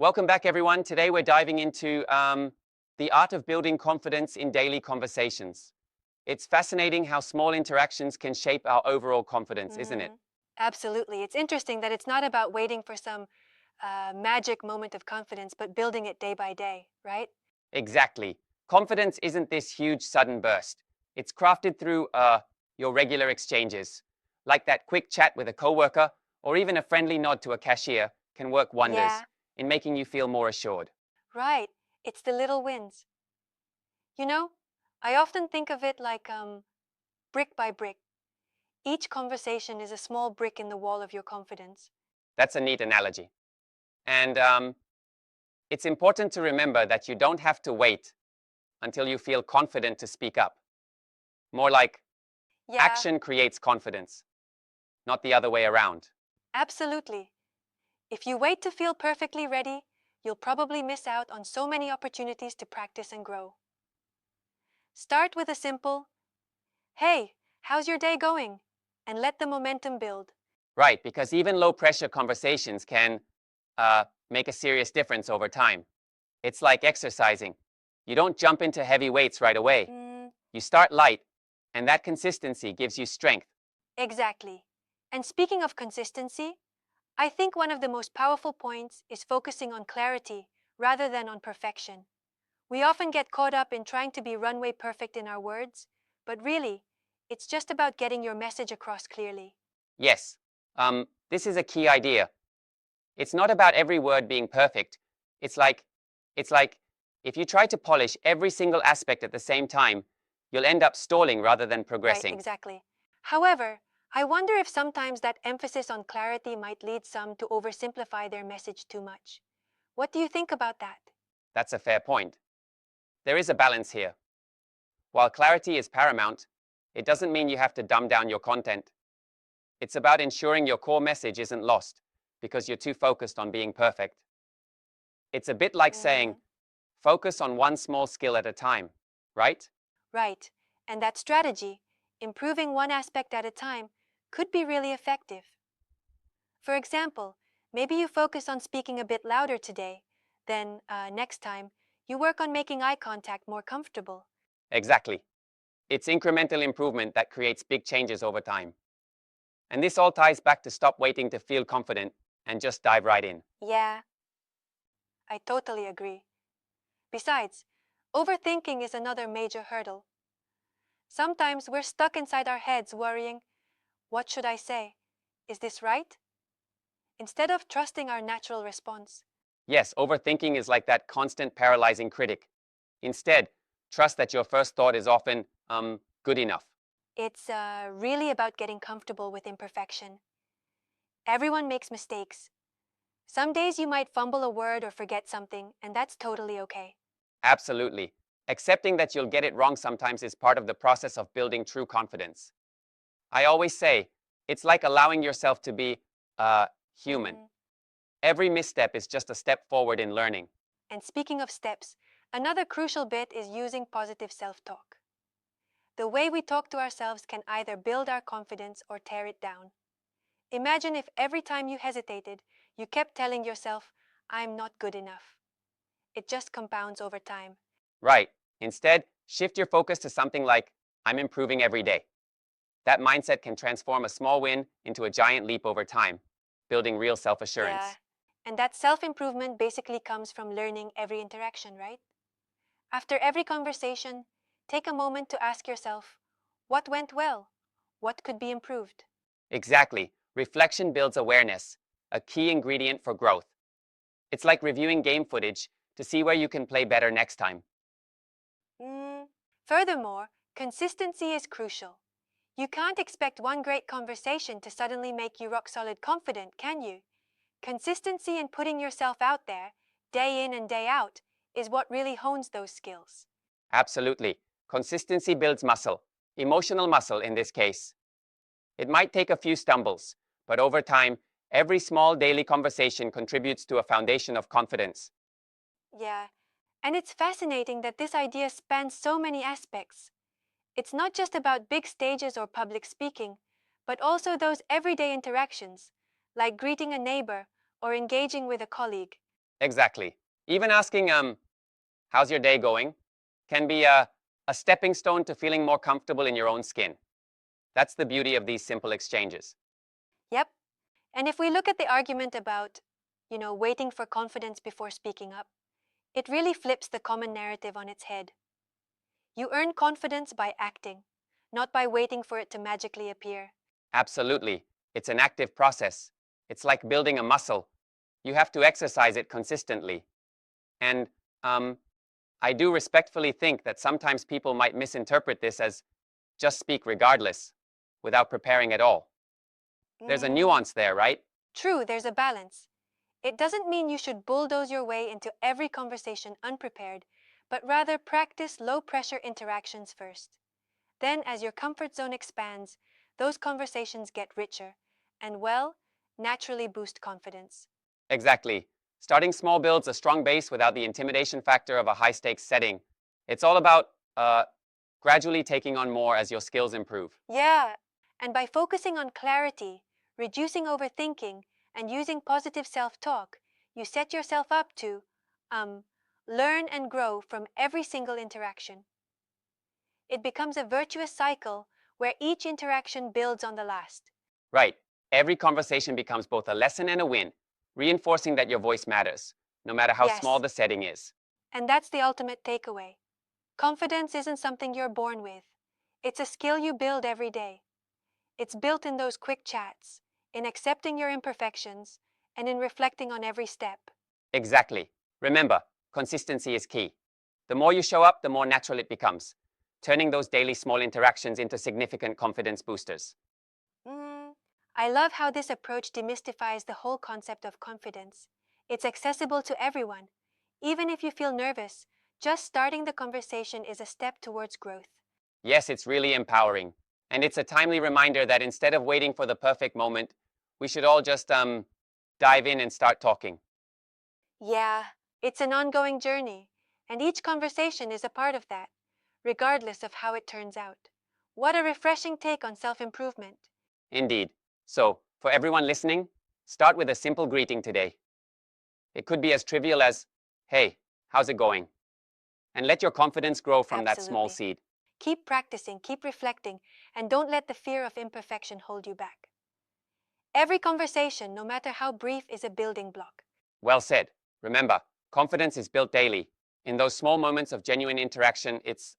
Welcome back, everyone. Today we're diving into the art of building confidence in daily conversations. It's fascinating how small interactions can shape our overall confidence, isn't it? hmm Absolutely. It's interesting that it's not about waiting for some magic moment of confidence, but building it day by day, right? Exactly. Confidence isn't this huge sudden burst. It's crafted through your regular exchanges, like that quick chat with a coworker or even a friendly nod to a cashier can work wonders Yeah, in making you feel more assured. right. It's the little wins. You know, I often think of it like brick by brick. Each conversation is a small brick in the wall of your confidence. That's a neat analogy. And it's important to remember that you don't have to wait until you feel confident to speak up. More like Yeah, action creates confidence, not the other way around. absolutely. If you wait to feel perfectly ready, you'll probably miss out on so many opportunities to practice and grow. Start with a simple, "Hey, how's your day going?" and let the momentum build. Right, because even low pressure conversations can make a serious difference over time. It's like exercising. You don't jump into heavy weights right away. Mm, You start light, and that consistency gives you strength. exactly. And speaking of consistency, I think one of the most powerful points is focusing on clarity rather than on perfection. We often get caught up in trying to be runway perfect in our words, but really, it's just about getting your message across clearly. Yes, this is a key idea. It's not about every word being perfect. It's like, it's like if you try to polish every single aspect at the same time, you'll end up stalling rather than Right, progressing. exactly. However, I wonder if sometimes that emphasis on clarity might lead some to oversimplify their message too much. What do you think about that? That's a fair point. There is a balance here. While clarity is paramount, it doesn't mean you have to dumb down your content. It's about ensuring your core message isn't lost because you're too focused on being perfect. It's a bit like saying, hmm focus on one small skill at a time, right? Right. And that strategy, improving one aspect at a time, could be really effective. For example, maybe you focus on speaking a bit louder today, then next time, you work on making eye contact more comfortable. Exactly. It's incremental improvement that creates big changes over time. And this all ties back to stop waiting to feel confident and just dive right in. Yeah, I totally agree. Besides, overthinking is another major hurdle. Sometimes we're stuck inside our heads worrying, what should I say? Is this right? Instead of trusting our natural response. Yes, overthinking is like that constant paralyzing critic. Instead, trust that your first thought is often good enough. It's really about getting comfortable with imperfection. Everyone makes mistakes. Some days you might fumble a word or forget something, and that's totally okay. Absolutely. Accepting that you'll get it wrong sometimes is part of the process of building true confidence. I always say, it's like allowing yourself to be human. hmm Every misstep is just a step forward in learning. And speaking of steps, another crucial bit is using positive self talk. The way we talk to ourselves can either build our confidence or tear it down. Imagine if every time you hesitated, you kept telling yourself, I'm not good enough. It just compounds over time. Right. Instead, shift your focus to something like, I'm improving every day. That mindset can transform a small win into a giant leap over time, building real self Yeah. assurance. And that self improvement basically comes from learning every interaction, right? After every conversation, take a moment to ask yourself, what went well? What could be improved? Exactly. Reflection builds awareness, a key ingredient for growth. It's like reviewing game footage to see where you can play better next time. Mm. Furthermore, consistency is crucial. You can't expect one great conversation to suddenly make you rock solid confident, can you? Consistency in putting yourself out there, day in and day out, is what really hones those skills. Absolutely. Consistency builds muscle, emotional muscle in this case. It might take a few stumbles, but over time, every small daily conversation contributes to a foundation of confidence. Yeah, and it's fascinating that this idea spans so many aspects. It's not just about big stages or public speaking, but also those everyday interactions, like greeting a neighbor or engaging with a colleague. Exactly. Even asking, how's your day going, can be a stepping stone to feeling more comfortable in your own skin. That's the beauty of these simple exchanges. Yep. And if we look at the argument about, waiting for confidence before speaking up, it really flips the common narrative on its head. You earn confidence by acting, not by waiting for it to magically appear. Absolutely. It's an active process. It's like building a muscle. You have to exercise it consistently. And um, I do respectfully think that sometimes people might misinterpret this as just speak regardless, without preparing at all. There's a Mm, nuance there, right? True, there's a balance. It doesn't mean you should bulldoze your way into every conversation unprepared, but rather practice low pressure interactions first. Then, as your comfort zone expands, those conversations get richer and, well, naturally boost confidence. Exactly. Starting small builds a strong base without the intimidation factor of a high stakes setting. It's all about gradually taking on more as your skills improve. Yeah, and by focusing on clarity, reducing overthinking, and using positive self talk, you set yourself up to um, learn and grow from every single interaction. It becomes a virtuous cycle where each interaction builds on the last. Right. Every conversation becomes both a lesson and a win, reinforcing that your voice matters, no matter how small Yes, the setting is. and that's the ultimate takeaway. Confidence isn't something you're born with, it's a skill you build every day. It's built in those quick chats, in accepting your imperfections, and in reflecting on every step. Exactly. Remember, consistency is key. The more you show up, the more natural it becomes, turning those daily small interactions into significant confidence boosters. Mm, I love how this approach demystifies the whole concept of confidence. It's accessible to everyone. Even if you feel nervous, just starting the conversation is a step towards growth. Yes, it's really empowering. And it's a timely reminder that instead of waiting for the perfect moment, we should all just dive in and start talking. Yeah, it's an ongoing journey, and each conversation is a part of that, regardless of how it turns out. What a refreshing take on self improvement. Indeed. So, for everyone listening, start with a simple greeting today. It could be as trivial as, hey, how's it going? And let your confidence grow from that small Absolutely. seed. Keep practicing, keep reflecting, and don't let the fear of imperfection hold you back. Every conversation, no matter how brief, is a building block. Well said. Remember, confidence is built daily. In those small moments of genuine interaction, it's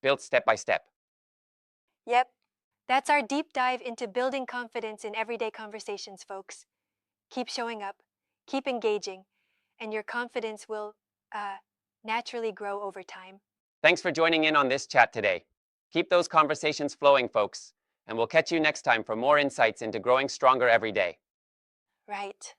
built step by step. Yep, that's our deep dive into building confidence in everyday conversations, folks. Keep showing up, keep engaging, and your confidence will uh, naturally grow over time. Thanks for joining in on this chat today. Keep those conversations flowing, folks, and we'll catch you next time for more insights into growing stronger every day. Right.